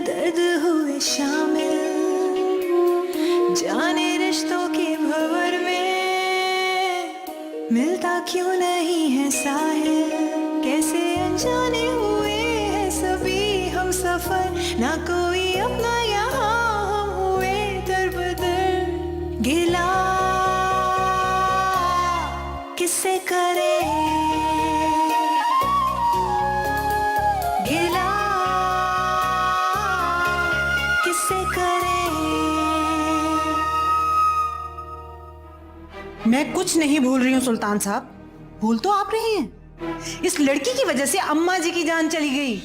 दर्द हुए शामिल, जाने रिश्तों के भंवर में मिलता क्यों नहीं है साहिल। कैसे अनजाने हुए हैं सभी हम सफर, ना कोई अपना यहाँ हम हुए दर-बदर। गिला किससे करे, गिला किससे करे। मैं कुछ नहीं भूल रही हूँ सुल्तान साहब, भूल तो आप रहे हैं। इस लड़की की वजह से अम्मा जी की जान चली गई।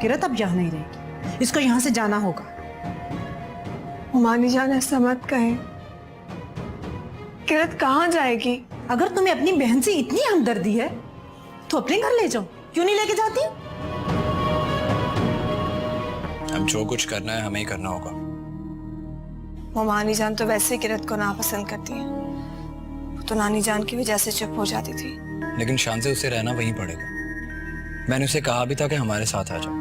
किरत अब यहाँ नहीं रहेगी, इसको यहाँ से जाना होगा। मानी जान ऐसा मत कहें, किरत कहाँ जाएगी? अगर तुम्हें अपनी बहन से इतनी हमदर्दी है तो अपने घर ले जाओ, क्यों नहीं लेके जाती? अब जो कुछ करना है हमें ही करना होगा। मानी जान तो वैसे किरत को नापसंद करती है, वो तो नानी जान की वजह से चुप हो जाती थी। लेकिन शान से उसे रहना वहीं पड़ेगा। मैंने उसे कहा भी था कि हमारे साथ आ जाओ,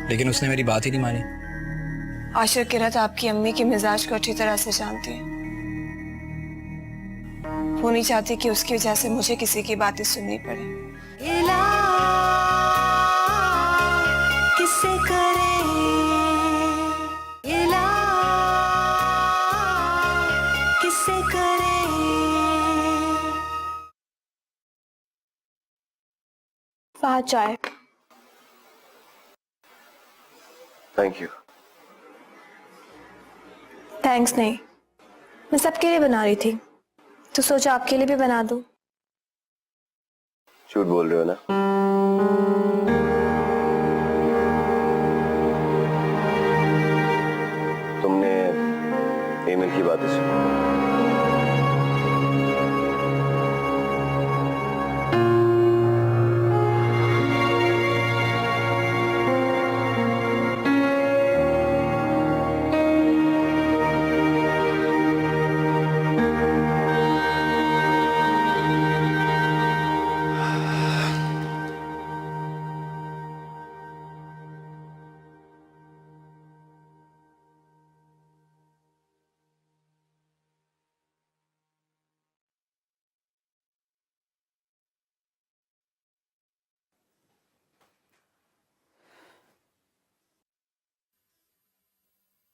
लेकिन उसने मेरी बात ही नहीं मानी। आशिर किरत आपकी अम्मी के मिजाज को अच्छी तरह से जानती है। वो नहीं चाहती कि उसकी वजह से मुझे किसी की बातें सुननी पड़े। गिला किससे करे, गिला किससे करे। चाय। Thank you. थैंक्स नहीं, मैं सबके लिए बना रही थी तो सोचा आपके लिए भी बना दूं। झूठ बोल रहे हो ना? तुमने ईमेल की बातें सुनी?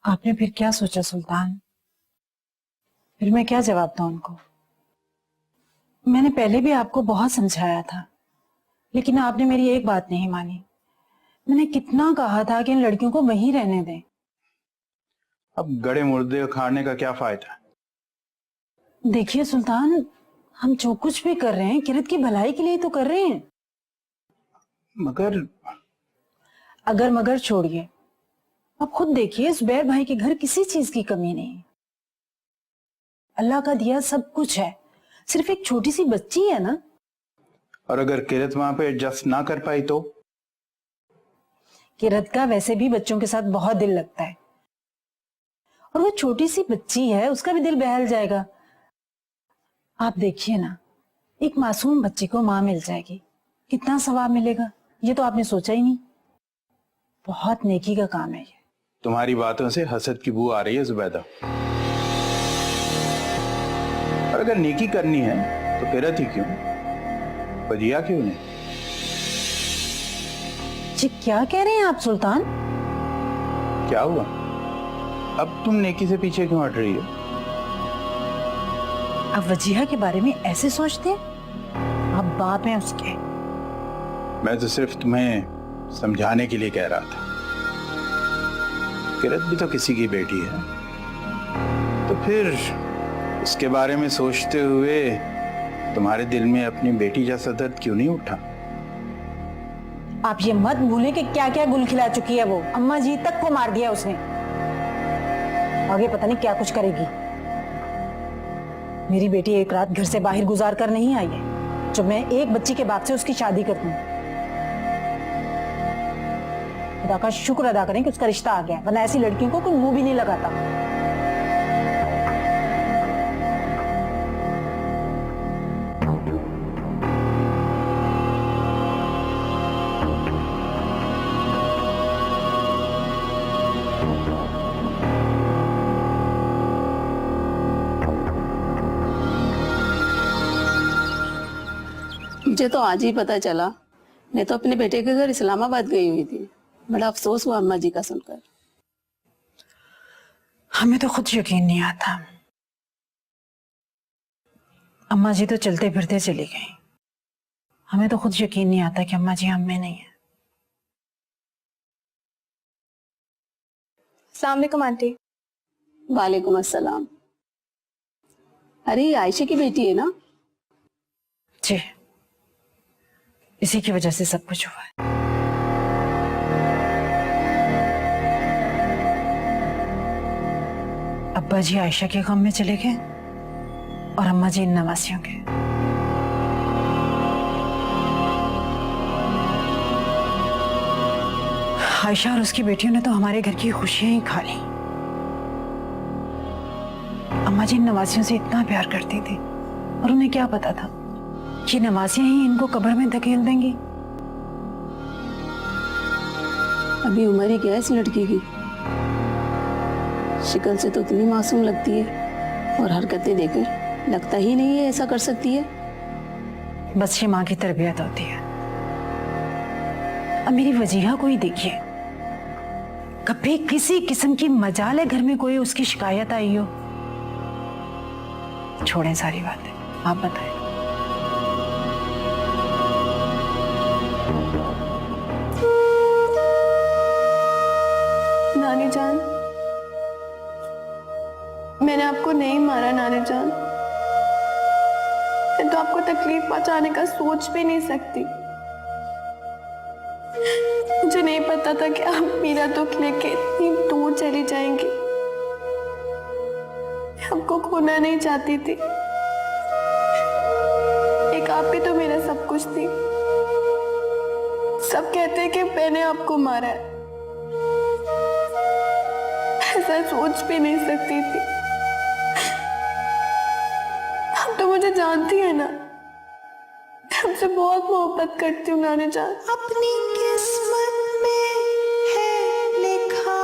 आपने फिर क्या सोचा सुल्तान? फिर मैं क्या जवाब दूं उनको? मैंने पहले भी आपको बहुत समझाया था, लेकिन आपने मेरी एक बात नहीं मानी। मैंने कितना कहा था कि इन लड़कियों को वहीं रहने दें। अब गड़े मुर्दे खाने का क्या फायदा? देखिए सुल्तान, हम जो कुछ भी कर रहे हैं किरत की भलाई के लिए तो कर रहे हैं। मगर अगर मगर छोड़िए, अब खुद देखिए जुबैर भाई के घर किसी चीज की कमी नहीं। अल्लाह का दिया सब कुछ है, सिर्फ एक छोटी सी बच्ची है ना। और अगर किरत वहां पे एडजस्ट ना कर पाई तो? किरत का वैसे भी बच्चों के साथ बहुत दिल लगता है, और वो छोटी सी बच्ची है, उसका भी दिल बहल जाएगा। आप देखिए ना, एक मासूम बच्ची को मां मिल जाएगी, कितना सवाब मिलेगा, ये तो आपने सोचा ही नहीं। बहुत नेकी का काम है ये। तुम्हारी बातों से हसद की बू आ रही है जुबैदा। और अगर नेकी करनी है तो किरत ही क्यों, वजिया क्यों नहीं? जी क्या कह रहे हैं आप सुल्तान? क्या हुआ? अब तुम नेकी से पीछे क्यों हट रही हो? आप वजीहा के बारे में ऐसे सोचते हैं? आप बाप हैं उसके। मैं तो सिर्फ तुम्हें समझाने के लिए कह रहा था। किरत भी तो किसी की बेटी है, तो फिर उसके बारे में सोचते हुए तुम्हारे दिल में अपनी बेटी जैसा दर्द क्यों नहीं उठा? आप ये मत भूलें कि क्या क्या गुल खिला चुकी है वो। अम्मा जी तक को मार दिया उसने, आगे पता नहीं क्या कुछ करेगी। मेरी बेटी एक रात घर से बाहर गुजार कर नहीं आई है, जब मैं एक बच्ची के बाप से उसकी शादी कर दूं। खुदा का शुक्र अदा करें कि उसका रिश्ता आ गया, वरना ऐसी लड़कियों को कोई मुंह भी नहीं लगाता। मुझे तो आज ही पता चला, मैं तो अपने बेटे के घर इस्लामाबाद गई हुई थी। बड़ा अफसोस हुआ अम्मा जी का सुनकर। हमें तो खुद यकीन नहीं आता। अम्मा जी तो चलते फिरते चली गई। हमें तो खुद यकीन नहीं आता कि अम्मा जी हम में नहीं है। अस्सलाम वालेकुम आंटी। वालेकुम अस्सलाम। अरे ये आयशा की बेटी है ना? जी, इसी की वजह से सब कुछ हुआ है। अब्बा जी आयशा के गम में चले गए और अम्मा जी इन नवासियों के। आयशा और उसकी बेटियों ने तो हमारे घर की खुशियां ही खा ली। अम्मा जी इन नवासियों से इतना प्यार करती थी और उन्हें क्या पता था कि नवासियां ही इनको कब्र में धकेल देंगी। अभी उम्र ही क्या है इस लड़की की? शक्ल से तो इतनी मासूम लगती है और हरकतें देखकर लगता ही नहीं है ऐसा कर सकती है। बस ये माँ की तरबियत होती है। अब मेरी वजीहा को ही देखिए, कभी किसी किस्म की मजाल है घर में कोई उसकी शिकायत आई हो? छोड़ें सारी बातें, आप बताएं। नानी जान, मैंने आपको नहीं मारा नानी जान। मैं तो आपको तकलीफ पहुंचाने का सोच भी नहीं सकती। मुझे नहीं पता था कि आप मेरा दुख लेके इतनी दूर चली जाएंगी। मैं आपको खोना नहीं चाहती थी। एक आप ही तो मेरा सब कुछ थी। सब कहते हैं कि मैंने आपको मारा है। ऐसा सोच भी नहीं सकती थी। आप तो मुझे जानती है ना, मैं आपसे बहुत मोहब्बत करती हूँ नानी जान। अपनी किस्मत में है लिखा,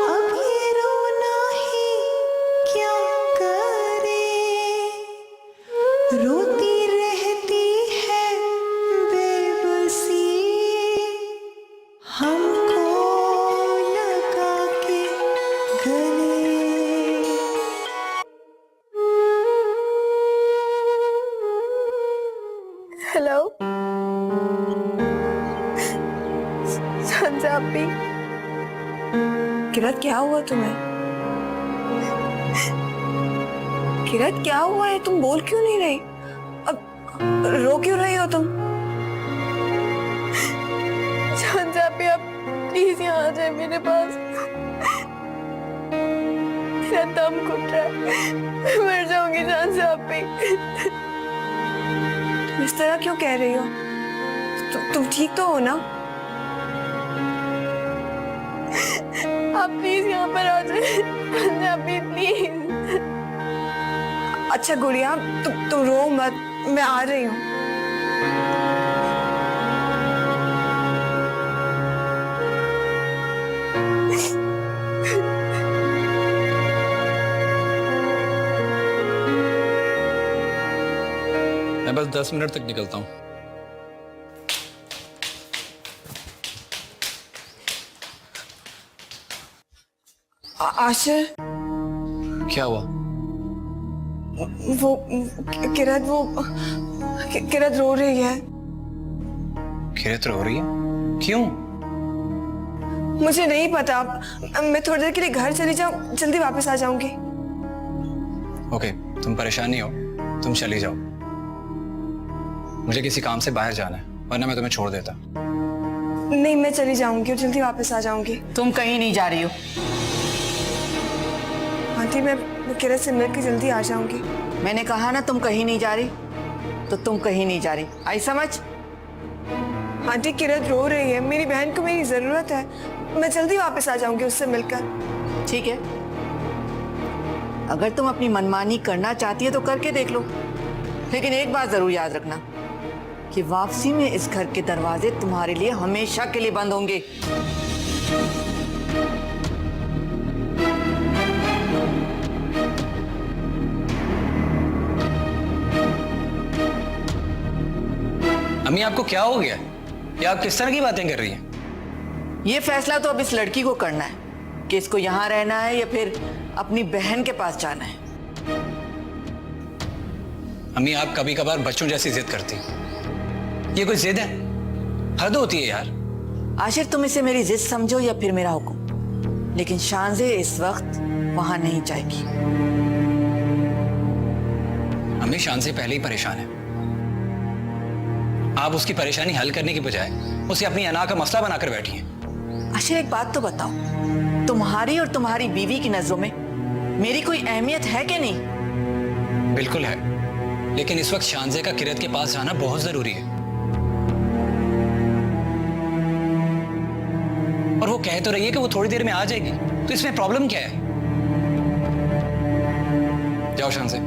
अब ये रोना ही क्या करे। रोती रहती है बेबसी, हमको लगा के गले। हेलो संजापी, किरत क्या हुआ तुम्हें? किरत क्या हुआ है? तुम बोल क्यों नहीं रही? अब रो क्यों रही हो तुम? संजापी आप प्लीज यहाँ आ जाए मेरे पास। मेरा दम घुट रहा है, मैं मर जाऊंगी संजापी। तुम इस तरह क्यों कह रही हो? तुम ठीक तो हो ना? आप प्लीज यहाँ पर आ जाए पंजाबी प्लीज। अच्छा गुड़िया, तुम रो मत, मैं आ रही हूँ। मैं बस 10 मिनट तक निकलता हूँ। आशिर, क्या हुआ? वो किरत रो रही है। किरत रो रही है? क्यों? मुझे नहीं पता। मैं थोड़ी देर के लिए घर चली जाऊँ, जल्दी वापस आ जाऊंगी। ओके, तुम परेशान नहीं हो, तुम चली जाओ। मुझे किसी काम से बाहर जाना है, वरना मैं तुम्हें छोड़ देता। नहीं, मैं चली जाऊंगी और जल्दी वापस आ जाऊंगी। तुम कहीं नहीं जा रही हो। आंटी, मैं किरत से मिलकर जल्दी आ जाऊंगी। मैंने कहा ना तुम कहीं नहीं जा रही, तो तुम कहीं नहीं जा रही, आई समझ? आंटी, किरत रो रही है, मेरी बहन को मेरी जरूरत है। मैं जल्दी वापस आ जाऊंगी उससे मिलकर। ठीक है, अगर तुम अपनी मनमानी करना चाहती है तो करके देख लो, लेकिन एक बात जरूर याद रखना कि वापसी में इस घर के दरवाजे तुम्हारे लिए हमेशा के लिए बंद होंगे। अम्मी आपको क्या हो गया? ये आप किस तरह की बातें कर रही हैं? ये फैसला तो अब इस लड़की को करना है कि इसको यहाँ रहना है या फिर अपनी बहन के पास जाना है। अम्मी आप कभी कभार बच्चों जैसी जिद करती हैं। ये कोई जिद है? हद होती है यार। आशिर तुम इसे मेरी जिद समझो या फिर मेरा हुक्म, लेकिन शानजे इस वक्त वहां नहीं जाएगी। अम्मी शान से पहले ही परेशान है। आप उसकी परेशानी हल करने की बजाय उसे अपनी अना का मसला बनाकर बैठी हैं। आशिर एक बात तो बताओ, तुम्हारी और तुम्हारी बीवी की नजरों में मेरी कोई अहमियत है कि नहीं? बिल्कुल है, लेकिन इस वक्त शानजे का किरत के पास जाना बहुत जरूरी है। और वो कह तो रही है कि वो थोड़ी देर में आ जाएगी, तो इसमें प्रॉब्लम क्या है? जाओ शानजे,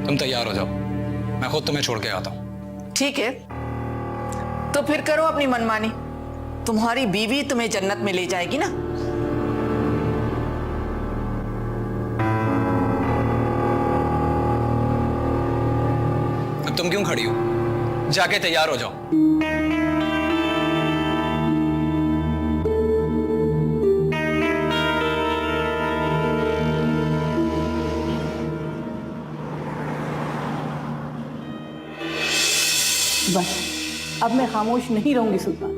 तुम तैयार हो जाओ, मैं खुद तुम्हें छोड़ के आता हूं। ठीक है, तो फिर करो अपनी मनमानी। तुम्हारी बीवी तुम्हें जन्नत में ले जाएगी ना। अब तुम क्यों खड़ी हो? जाके तैयार हो जाओ। बस अब मैं खामोश नहीं रहूंगी सुल्तान।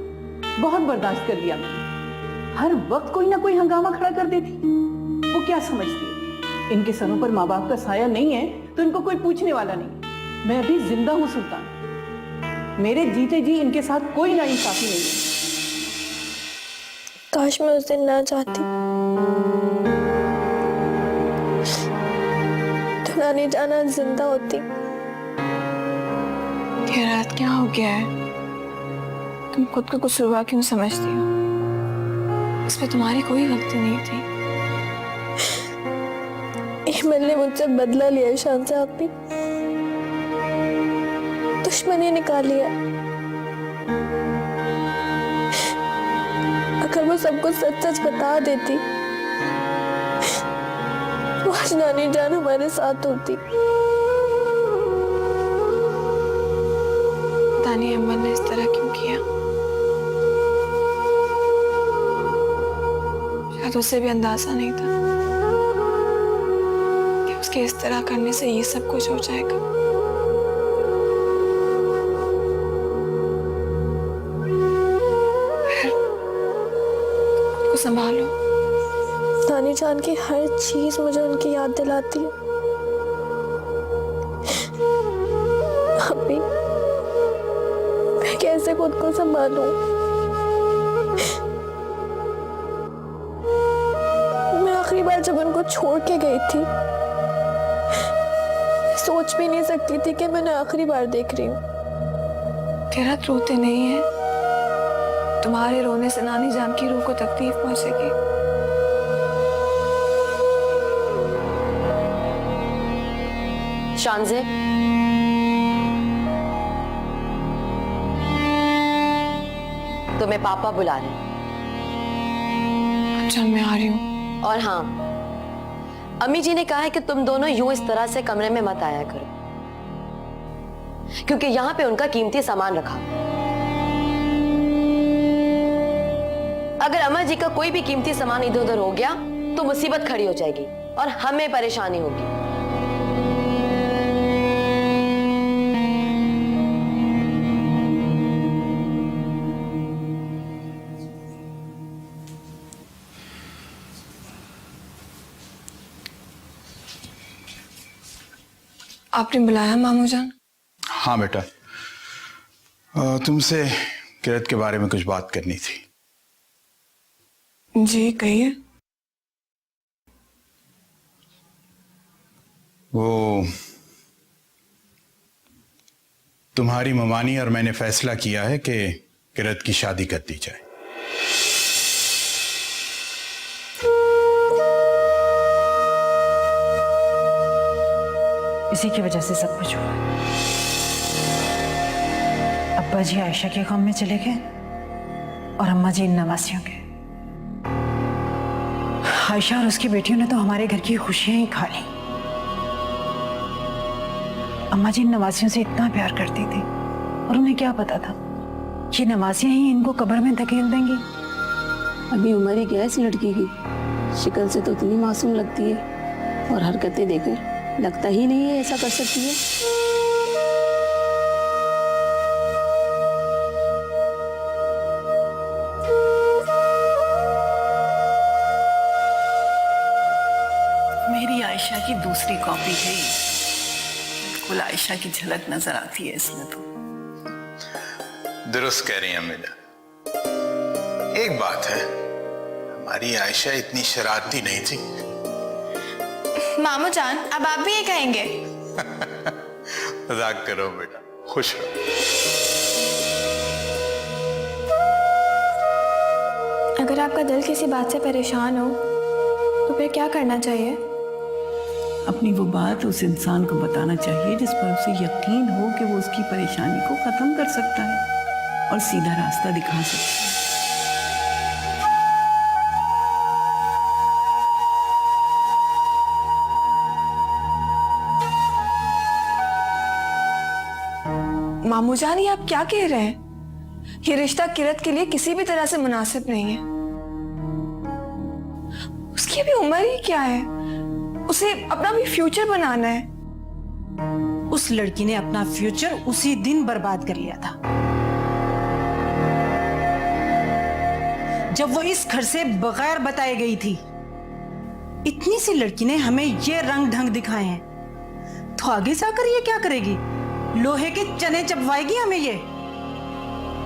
बहुत बर्दाश्त कर लिया मैंने। हर वक्त कोई ना कोई हंगामा खड़ा कर देती। वो क्या समझती है, इनके सरों पर माँ बाप का साया नहीं है तो इनको कोई पूछने वाला नहीं। मैं अभी जिंदा हूं सुल्तान, मेरे जीते जी इनके साथ कोई नाइंसाफी नहीं है। काश मैं उस दिन ना चाहती तो नानी जाना जिंदा होती। ये रात क्या हो गया है? तुम खुद को कसूरवार क्यों समझती हो? इसमें तुम्हारी कोई गलती नहीं थी। ईमन ने मुझसे बदला लिया शान से, आप भी दुश्मनी निकाल लिया। अगर वो सबको सच सच बता देती तो आज नानी जान हमारे साथ होती। पता नहीं अम्मा ने इस तरह क्यों किया। शायद उसे भी अंदाजा नहीं था कि उसके इस तरह करने से ये सब कुछ हो जाएगा। खुद को संभालो। नानी जान की हर चीज मुझे उनकी याद दिलाती है। अभी मैं कैसे खुद को संभालूं? मैं आखिरी बार जब उनको छोड़ के गई थी सोच भी नहीं सकती थी कि मैंने आखिरी बार देख रही हूँ। किरत रोते नहीं है। तुम्हारे रोने से नानी जान की रूह को तकलीफ पहुंचेगी। शानजे, तुम्हें पापा बुला रहे हैं। अच्छा मैं आ रही हूँ। और हाँ, अम्मी जी ने कहा है कि तुम दोनों यूं इस तरह से कमरे में मत आया करो, क्योंकि यहाँ पे उनका कीमती सामान रखा। अगर अम्मा जी का कोई भी कीमती सामान इधर उधर हो गया तो मुसीबत खड़ी हो जाएगी और हमें परेशानी होगी। आपने बुलाया मामू जान? हाँ बेटा, तुमसे किरत के बारे में कुछ बात करनी थी। जी कहिए। वो तुम्हारी ममानी और मैंने फैसला किया है कि किरत की शादी कर दी जाए। इसी की वजह से सब कुछ हुआ। अब्बा जी आयशा के गम में चले गए और अम्मा जी इन नवासियों के। आयशा और उसकी बेटियों ने तो हमारे घर की खुशियां ही खा ली। अम्मा जी इन नवासियों से इतना प्यार करती थी और उन्हें क्या पता था कि नवासियां ही इनको कब्र में धकेल देंगी। अभी उम्र ही क्या है इस लड़की की, शक्ल से तो इतनी मासूम लगती है और हरकतें देखकर लगता ही नहीं है ऐसा कर सकती है। मेरी आयशा की दूसरी कॉपी है ये। बिल्कुल आयशा की झलक नजर आती है इसमें तो। दुरुस्त कह रही हैं अम्मी जान। एक बात है, हमारी आयशा इतनी शरारती नहीं थी। मामू जान, अब आप भी ये कहेंगे? मजाक करो बेटा, खुश रहो। अगर आपका दिल किसी बात से परेशान हो तो फिर क्या करना चाहिए? अपनी वो बात उस इंसान को बताना चाहिए जिस पर उसे यकीन हो कि वो उसकी परेशानी को खत्म कर सकता है और सीधा रास्ता दिखा सकता है। मामू जान, ये आप क्या कह रहे हैं? ये रिश्ता किरत के लिए किसी भी तरह से मुनासिब नहीं है। उसकी अभी उम्र ही क्या है, उसे अपना भी फ्यूचर बनाना है। उस लड़की ने अपना फ्यूचर उसी दिन बर्बाद कर लिया था जब वो इस घर से बगैर बताए गई थी। इतनी सी लड़की ने हमें ये रंग ढंग दिखाए हैं, तो आगे जाकर ये क्या करेगी? लोहे के चने चबवाएगी हमें ये।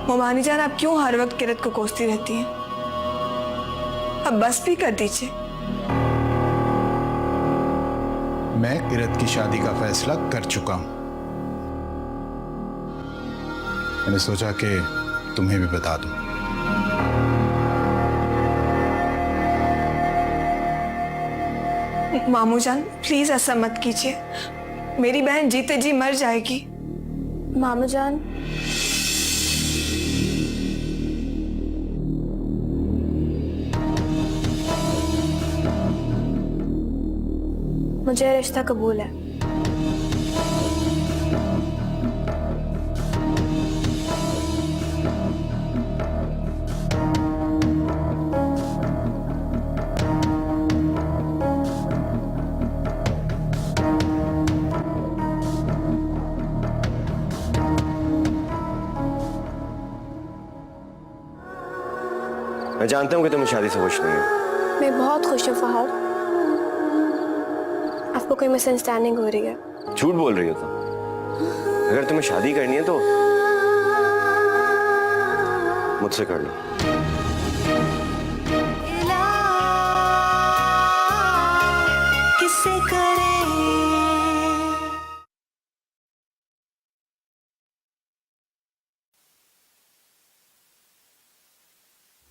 मोमानी जान, आप क्यों हर वक्त किरत को कोसती रहती हैं? अब बस भी कर दीजिए। मैं किरत की शादी का फैसला कर चुका हूं। मैंने सोचा कि तुम्हें भी बता दूं। मामू जान, प्लीज ऐसा मत कीजिए। मेरी बहन जीते जी मर जाएगी। मामू जान, मुझे रिश्ता कबूल है। मैं जानता हूँ कि तुम्हें शादी से खुश नहीं है। मैं बहुत खुश हूँ फहद। आपको कोई मिसअंडरस्टैंडिंग हो रही है। झूठ बोल रही हो तुम। अगर तुम्हें शादी करनी है तो मुझसे कर लो। किससे करें?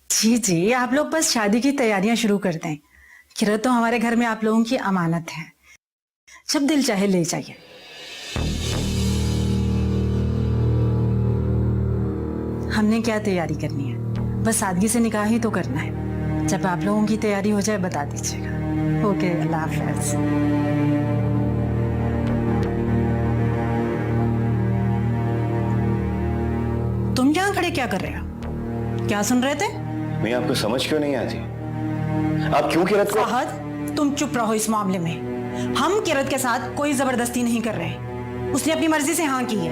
जी जी, आप लोग बस शादी की तैयारियां शुरू कर दें। किरत तो हमारे घर में आप लोगों की अमानत है, जब दिल चाहे ले जाइए। हमने क्या तैयारी करनी है, बस सादगी से निकाह ही तो करना है। जब आप लोगों की तैयारी हो जाए बता दीजिएगा। ओके, अल्लाह हाफ़िज़। तुम यहाँ खड़े क्या कर रहे हो? क्या सुन रहे थे? मैं आपको समझ क्यों नहीं आती? आप क्यों किरत को? फहद, तुम चुप रहो इस मामले में। हम किरत के साथ कोई जबरदस्ती नहीं कर रहे, उसने अपनी मर्जी से हाँ की है।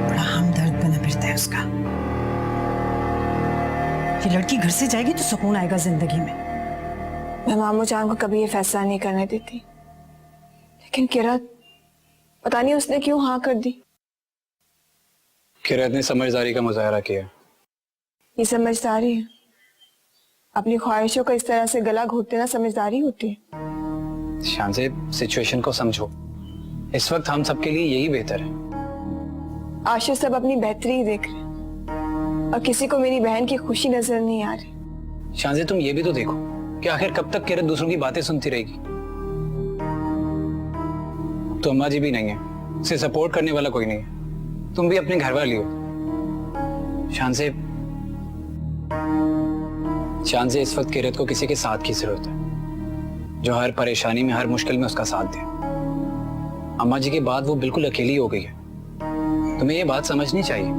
बड़ा हमदर्द बना फिरता है उसका। ये लड़की घर से जाएगी तो सुकून आएगा जिंदगी में। मैं मामू जान को कभी ये फैसला नहीं करने देती, लेकिन किरत, पता नहीं उसने क्यों हाँ कर दी। किरत ने समझदारी का मुजाहरा किया। ये समझदारी है? अपनी ख्वाहिशों का इस तरह से गला घोट देना समझदारी होती है? शान से सिचुएशन को समझो, इस वक्त हम सबके लिए यही बेहतर है। आशिश सब अपनी बेहतरी ही देख रहे हैं और किसी को मेरी बहन की खुशी नजर नहीं आ रही। शान से तुम ये भी तो देखो कि आखिर कब तक किरत दूसरों की बातें सुनती रहेगी। तो अम्मा जी भी नहीं है, उसे सपोर्ट करने वाला कोई नहीं है। तुम भी अपने घर वाली हो। शान से इस वक्त किरत को किसी के साथ की जरूरत है, जो हर परेशानी में, हर मुश्किल में उसका साथ दे। अम्मा जी के बाद वो बिल्कुल अकेली हो गई है। तुम्हें ये बात समझनी चाहिए।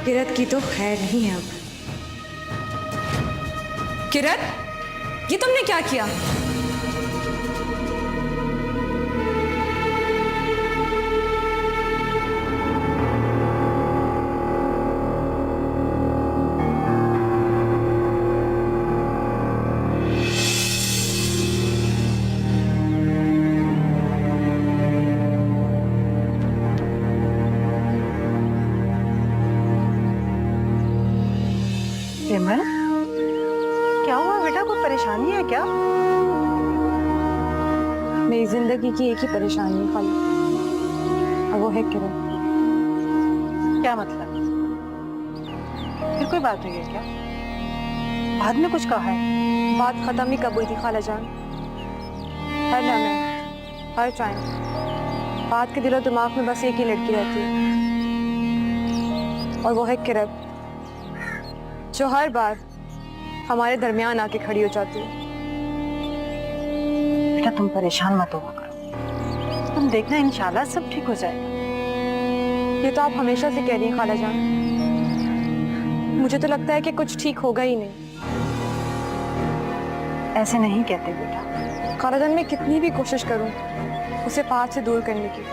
किरत की तो खैर नहीं है अब। किरत, ये तुमने क्या किया? सिमरन, क्या हुआ बेटा? कोई परेशानी है क्या? मेरी जिंदगी की एक ही परेशानी है खाली, और वो है किरत। क्या मतलब? फिर कोई बात हुई है क्या? बाद में कुछ कहा है? बात खत्म ही कब हुई थी खाला जान? हर लम्हे, हर टाइम बात के दिलो दिमाग में बस एक ही लड़की रहती है, और वो है किरत, जो हर बार हमारे दरमियान आके खड़ी हो जाती है। बेटा तुम परेशान मत हुआ करो, तुम देखना इंशाल्लाह सब ठीक हो जाएगा। ये तो आप हमेशा से कह रही हैं खाला जान, मुझे तो लगता है कि कुछ ठीक होगा ही नहीं। ऐसे नहीं कहते बेटा। खाला जान, मैं कितनी भी कोशिश करूं उसे फहद से दूर करने की,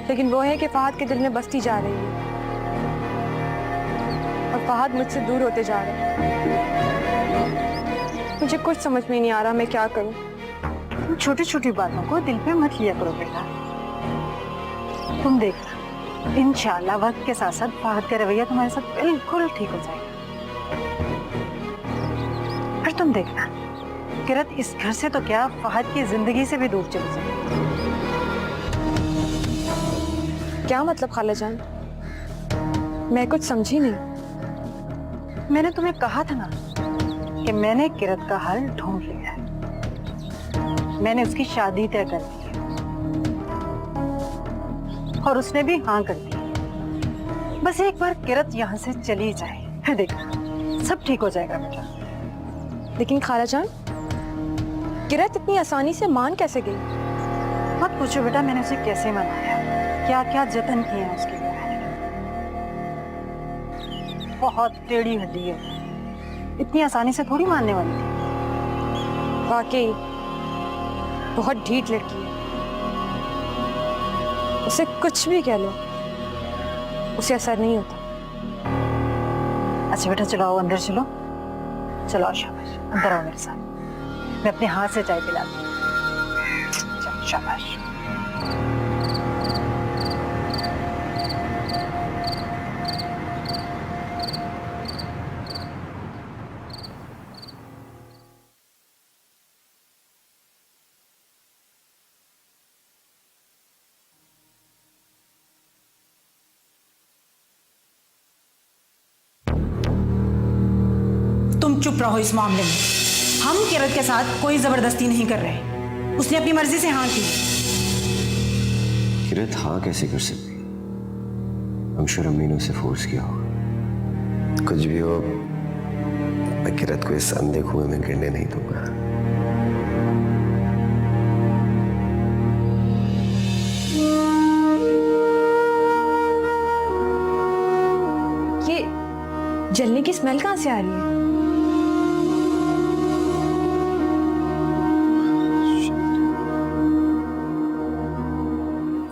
लेकिन वो है कि फहद के दिल में बसती जा रही है, और फहद मुझसे दूर होते जा रहा है। मुझे कुछ समझ में नहीं आ रहा मैं क्या करूं। तुम छोटी छोटी बातों को दिल पे मत लिया करो बेटा। तुम देखना इंशाल्लाह वक्त के साथ साथ फहद का रवैया तुम्हारे साथ बिल्कुल ठीक हो जाएगा। फिर तुम देखना किरत इस घर से तो क्या, फहद की जिंदगी से भी दूर चली जाएगी। क्या मतलब खाला जान? मैं कुछ समझी नहीं। मैंने तुम्हें कहा था ना कि मैंने किरत का हल ढूंढ लिया है। मैंने उसकी शादी तय कर दी है और उसने भी हाँ कर दी। बस एक बार किरत यहाँ से चली जाए, फिर देखना सब ठीक हो जाएगा बेटा। लेकिन खाला जान, किरत इतनी आसानी से मान कैसे गई? मत पूछो बेटा मैंने उसे कैसे मनाया, क्या क्या जतन किए हैं उसके लिए। बहुत टेढ़ी हड्डी है, इतनी आसानी से थोड़ी मानने वाली थी। वाकई बहुत ढीठ लड़की है, उसे कुछ भी कह लो उसे असर नहीं होता। अच्छा बेटा चलो आओ अंदर, चलो चलो आओ, शाबाश अंदर आओ मेरे साथ, मैं अपने हाथ से चाय पिलाती हूँ। चलो शाबाश। तुम चुप रहो इस मामले में। हम किरत के साथ कोई जबरदस्ती नहीं कर रहे, उसने अपनी मर्जी से हाँ की। किरत हाँ कैसे कर सकती? I'm sure अम्मी ने उसे फोर्स किया होगा। कुछ भी हो, मैं किरत को इस अंधे कुएं में गिरने नहीं दूंगा। ये जलने की स्मेल कहाँ से आ रही है?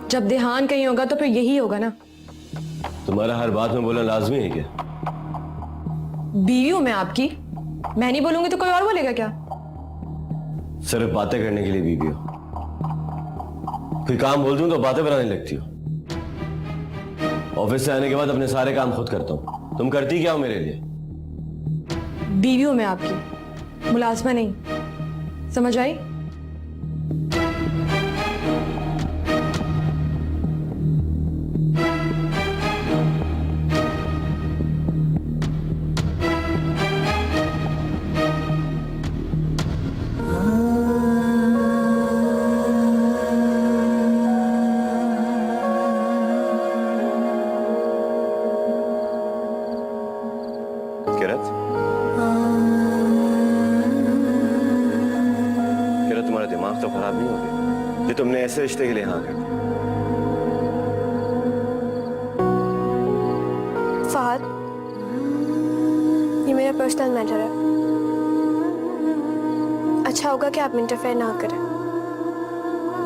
जब ध्यान कहीं होगा तो फिर यही होगा ना। तुम्हारा हर बात में बोलना लाजमी है क्या? बीवी हूं मैं आपकी, मैं नहीं बोलूंगी तो कोई और बोलेगा क्या? सिर्फ बातें करने के लिए बीवी हो? कोई काम बोल दूं तो बातें बनाने लगती हो। ऑफिस से आने के बाद अपने सारे काम खुद करता हूं, तुम करती क्या हो मेरे लिए? बीवी हूं मैं आपकी, मुलाजमा नहीं, समझ आई? तुम्हारा दिमाग तो खराब नहीं हो गया जो तुमने ऐसे रिश्ते के लिए हाँ कर दिया? फहद, ये मेरा पर्सनल मैटर है। अच्छा होगा कि आप इंटरफेयर ना करें।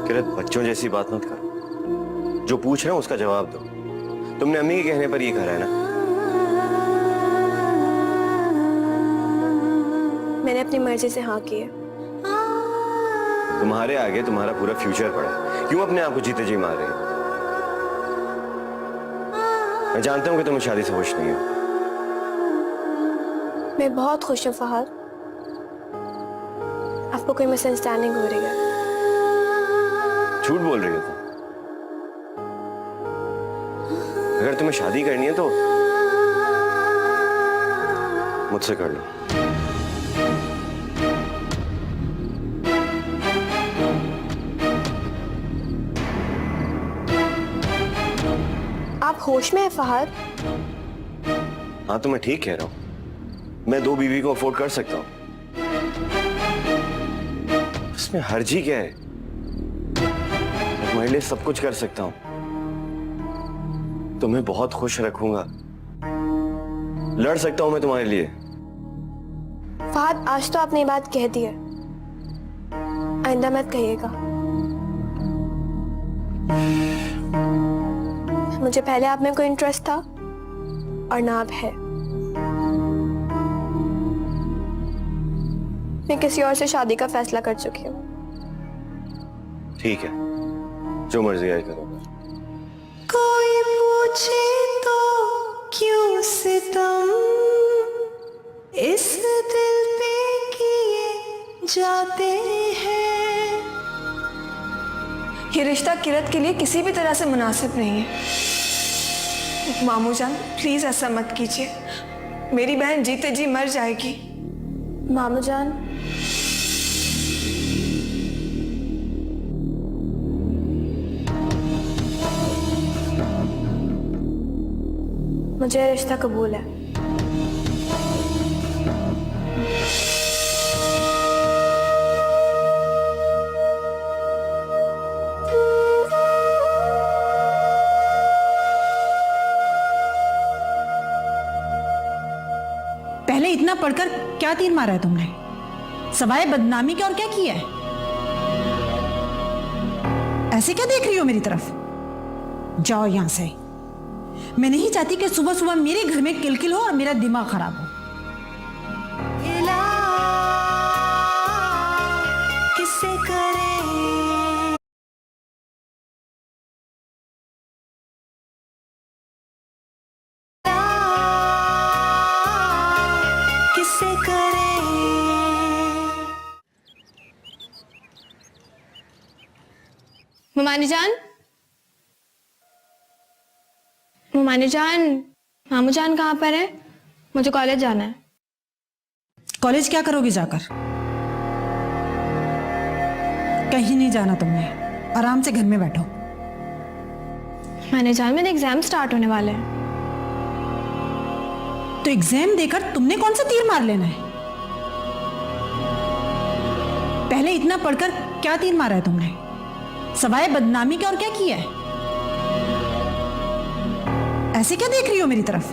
किरत, बच्चों जैसी बात मत करो। जो पूछ रहे हो उसका जवाब दो। तुमने अम्मी के कहने पर ये करा है ना? मैंने अपनी मर्जी से हाँ की है। तुम्हारे आगे तुम्हारा पूरा फ्यूचर पड़ा है, क्यों अपने आप को जीते जी मार रही हो? मैं जानता हूं कि तुम्हें शादी से खुश नहीं हो। मैं बहुत खुश हूँ फहद। आपको कोई मिसअंडरस्टैंडिंग हो रही है। झूठ बोल रही हो तुम। अगर तुम्हें शादी करनी है तो मुझसे कर लो। आप होश में हैं फहद? हाँ तो मैं ठीक कह रहा हूं। मैं 2 बीवी को अफोर्ड कर सकता हूं। इसमें हर्जी क्या है? मैं तुम्हारे लिए सब कुछ कर सकता हूं। तुम्हें बहुत खुश रखूंगा। लड़ सकता हूं मैं तुम्हारे लिए। फहद, आज तो आपने ये बात कह दी है, आइंदा मत कहिएगा। मुझे पहले आप में कोई इंटरेस्ट था और ना अब है। मैं किसी और से शादी का फैसला कर चुकी हूँ। ठीक है, जो मर्जी आए करो। कोई पूछे तो क्यों सितम इस दिल पे किए जाते हैं। ये रिश्ता किरत के लिए किसी भी तरह से मुनासिब नहीं है। मामू जान, प्लीज ऐसा मत कीजिए। मेरी बहन जीते जी मर जाएगी। मामू जान, मुझे रिश्ता कबूल है। पहले इतना पढ़कर क्या तीर मारा है तुमने? सवाए बदनामी के और क्या किया है? ऐसे क्या देख रही हो मेरी तरफ? जाओ यहां से। मैं नहीं चाहती कि सुबह सुबह मेरे घर में किलकिल हो और मेरा दिमाग खराब हो। किससे करें किससे करें। मुमानी जान, मुमानी जान, मामू जान कहाँ पर है? मुझे कॉलेज जाना है। कॉलेज क्या करोगी जाकर? कहीं नहीं जाना तुमने, आराम से घर में बैठो। मैंने जान, मेरे एग्जाम स्टार्ट होने वाले हैं। तो एग्जाम देकर तुमने कौन सा तीर मार लेना है? पहले इतना पढ़कर क्या तीर मारा है तुमने? सवाए बदनामी के और क्या किया है? ऐसे क्या देख रही हो मेरी तरफ?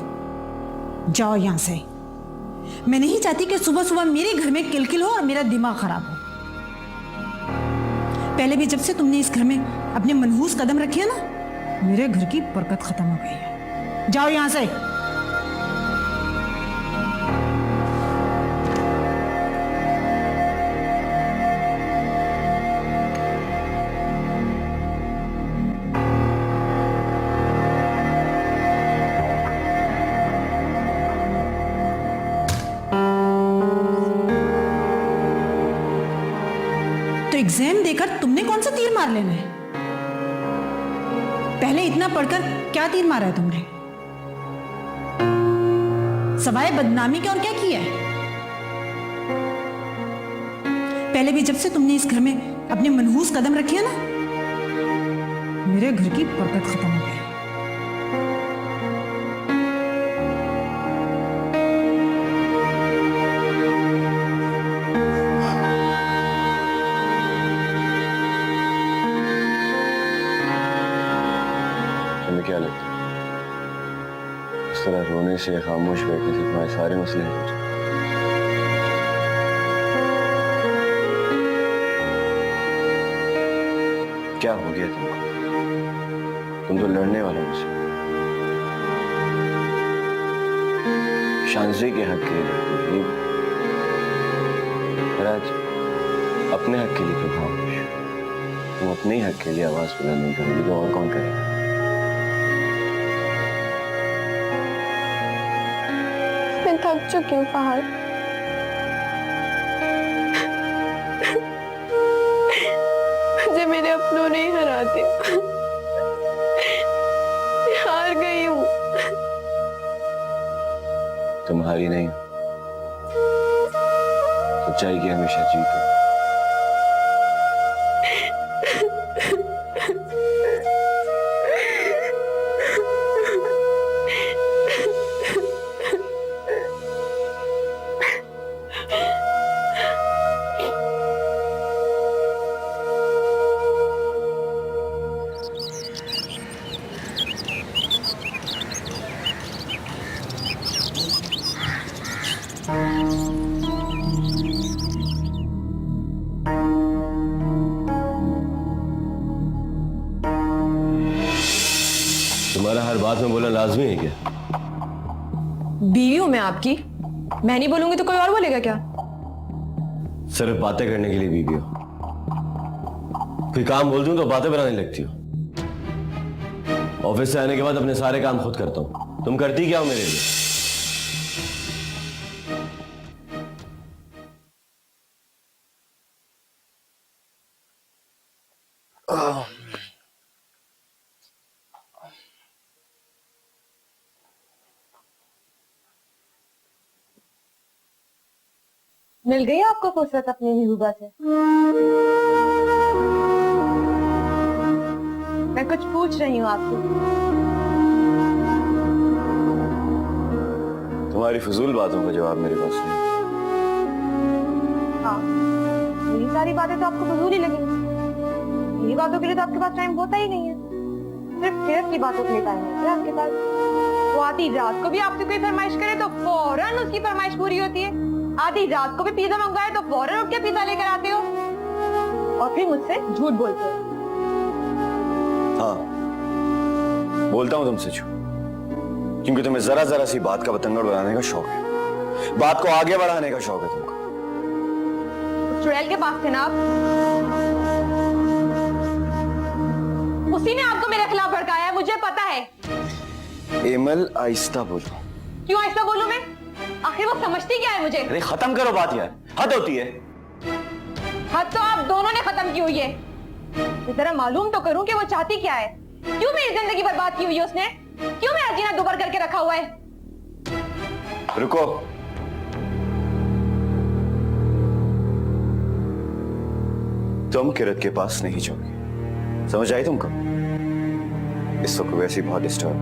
जाओ यहां से। मैं नहीं चाहती कि सुबह सुबह मेरे घर में किलकिल हो और मेरा दिमाग खराब हो। पहले भी जब से तुमने इस घर में अपने मनहूस कदम रखे हैं ना, मेरे घर की बरकत खत्म हो गई है। जाओ यहां से। तो एग्जाम देकर तुमने कौन सा तीर मार लेना है? पहले इतना पढ़कर क्या तीर मारा है तुमने? सवाए बदनामी के और क्या किया है? पहले भी जब से तुमने इस घर में अपने मनहूस कदम रखे हैं ना, मेरे घर की बरकत खत्म हो गई। तुम्हें क्या लगता है इस तरह रोने से, खामोश बैठने से तुम्हारे सारे मसले हल हो जाएंगे? क्या हो गया तुमको? तुम तो लड़ने वाले मुझसे, शांति के हक के लिए, पर आज अपने हक के लिए क्यों खामोश? तुम अपने ही हक के लिए आवाज बुलंद नहीं करोगी तो और कौन करेगा? मैं थक चुकी हूँ फहद। मुझे मेरे अपनों ने ही हरा दिया। मैं हार गई हूँ। तुम हारी नहीं, सच्चाई की हमेशा जीत है। तुम्हारा हर बात में बोलना लाजमी है क्या? बीवी हूं मैं आपकी, मैं नहीं बोलूंगी तो कोई और बोलेगा क्या? सिर्फ बातें करने के लिए बीवी हो? कोई काम बोल दूं तो बातें बनाने लगती हो। ऑफिस से आने के बाद अपने सारे काम खुद करता हूं, तुम करती क्या हो मेरे लिए? मिल गई आपको फुर्सत अपनी महबूबा से? मैं कुछ पूछ रही हूँ आपसे। तुम्हारी फजूल बातों का जवाब मेरे पास नहीं। हाँ, मेरी सारी बातें तो आपको फजूल ही लगेंगी। मेरी बातों के लिए तो आपके पास टाइम होता ही नहीं है। सिर्फ किरत की बातों के लिए टाइम होता है आपके पास। वो आधी रात को भी आपसे कोई फरमाइश करे तो फौरन उसकी फरमाइश पूरी होती है। आधी रात को भी पिज्जा मंगवाए तो फौरन उठ के पिज्जा लेकर आते हो और फिर मुझसे झूठ बोलते हो। हाँ, बोलता हूं तुमसे झूठ, क्योंकि तुम्हें जरा जरा सी बात का बतंगड़ बनाने का शौक है, बात को आगे बढ़ाने का शौक है तुमको। चुड़ैल के पास थे ना आप, उसी ने आपको मेरे खिलाफ भड़काया है, मुझे पता है। एमल, आहिस्ता बोलो। क्यों आहिस्ता बोलूं मैं? आखिर वो समझती क्या है मुझे? अरे खत्म करो बात यार, हद होती है। हद तो आप दोनों ने खत्म की हुई है। जरा मालूम तो करूं कि वो चाहती क्या है। क्यों मेरी जिंदगी बर्बाद की हुई है उसने? क्यों मेरा जीना दुबर करके रखा हुआ है? रुको, तुम किरत के पास नहीं जाओगे, समझ आई तुमको? इस वक्त वैसी बहुत डिस्टर्ब।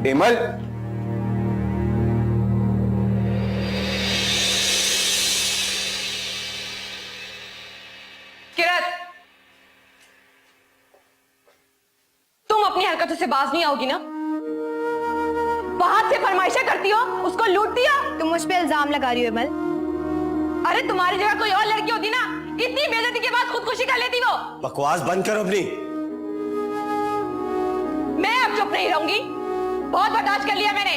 एमल, किरत, तुम अपनी हरकतों से बाज नहीं आओगी ना? बाहर से फरमाइशें करती हो, उसको लूटती हो। तुम मुझ पे इल्जाम लगा रही हो एमल। अरे तुम्हारी जगह कोई और लड़की होती ना, इतनी बेइज्जती के बाद खुदकुशी कर लेती वो। बकवास बंद करो अपनी। मैं अब चुप नहीं रहूंगी, बहुत बर्दाश्त कर लिया मैंने।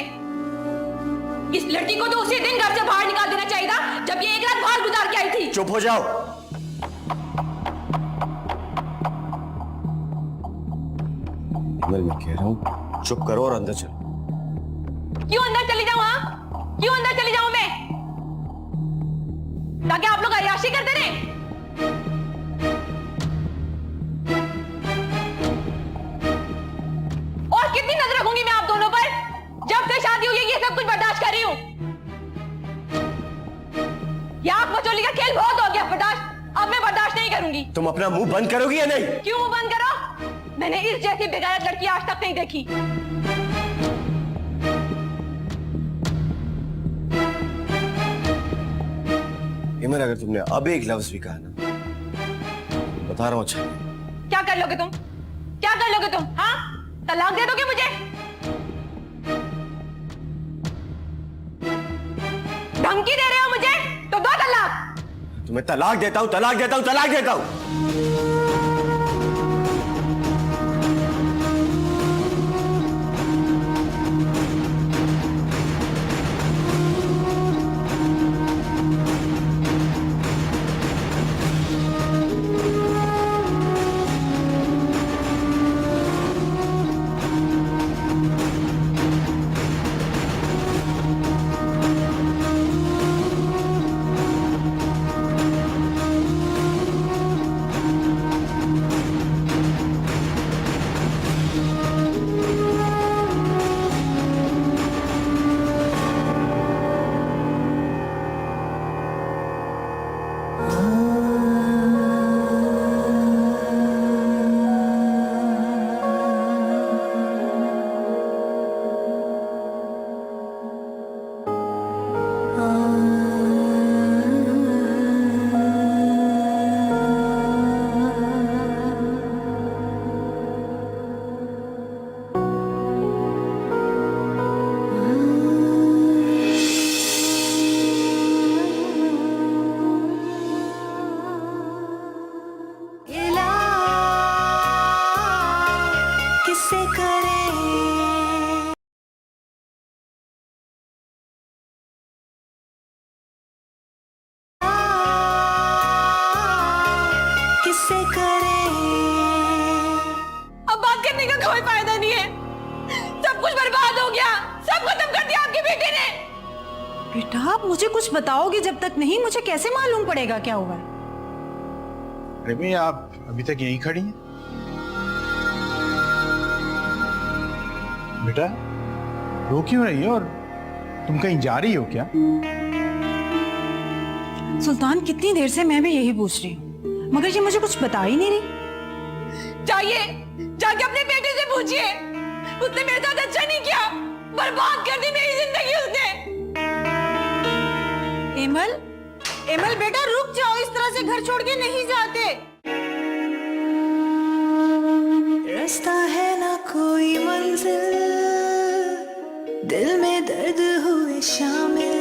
इस लड़की को तो उसी दिन घर से बाहर निकाल देना चाहिए था जब ये एक रात बाहर गुजार के आई थी। चुप हो जाओ। मैं कह रहा हूं चुप करो और अंदर चलो। क्यों अंदर चली जाऊं? हाँ, क्यों अंदर चली जाऊं मैं? ताकि आप लोग अय्याशी करते रहे। और कितनी नजर रखूंगी मैं आप दोनों पर? जब से शादी हुई है ये सब कुछ बर्दाश्त कर रही हूं। ये आंख मचोली का खेल बहुत हो गया बर्दाश्त, अब मैं बर्दाश्त नहीं करूंगी। तुम अपना मुंह बंद करोगी या नहीं? क्यों मुंह बंद करो? मैंने इस जैसी बेगैरत लड़की आज तक नहीं देखी। इमर, अगर तुमने अब एक लफ्ज भी कहा ना, बता रहा हूं अच्छा। क्या कर लोगे तुम? क्या कर लोगे तुम? हाँ, तलाक दे दोगे मुझे? धमकी दे रहे हो मुझे? तो दो तलाक। तुम्हें तलाक देता हूं, तलाक देता हूं, तलाक देता हूं। किससे करें किससे करें? अब बात करने का कोई फायदा नहीं है, सब कुछ बर्बाद हो गया, सब खत्म कर दिया आपकी बेटी ने। बेटा आप मुझे कुछ बताओगे जब तक नहीं, मुझे कैसे मालूम पड़ेगा क्या हुआ है? रिमी, आप अभी तक यहीं खड़ी हैं? बेटा रो क्यों रही हो, और तुम कहीं जा रही हो क्या? सुल्तान कितनी देर से मैं भी यही पूछ रही हूँ, मगर ये मुझे कुछ बता ही नहीं रही। जाइए, जाके अपने बेटे से पूछिए, उसने मेरे साथ अच्छा नहीं किया, बर्बाद कर दी मेरी जिंदगी उसने। एमल, एमल बेटा रुक जाओ, इस तरह से घर छोड़ के नहीं जाते। रास्ता है ना कोई मंजिल, दिल में दर्द हुए शामिल।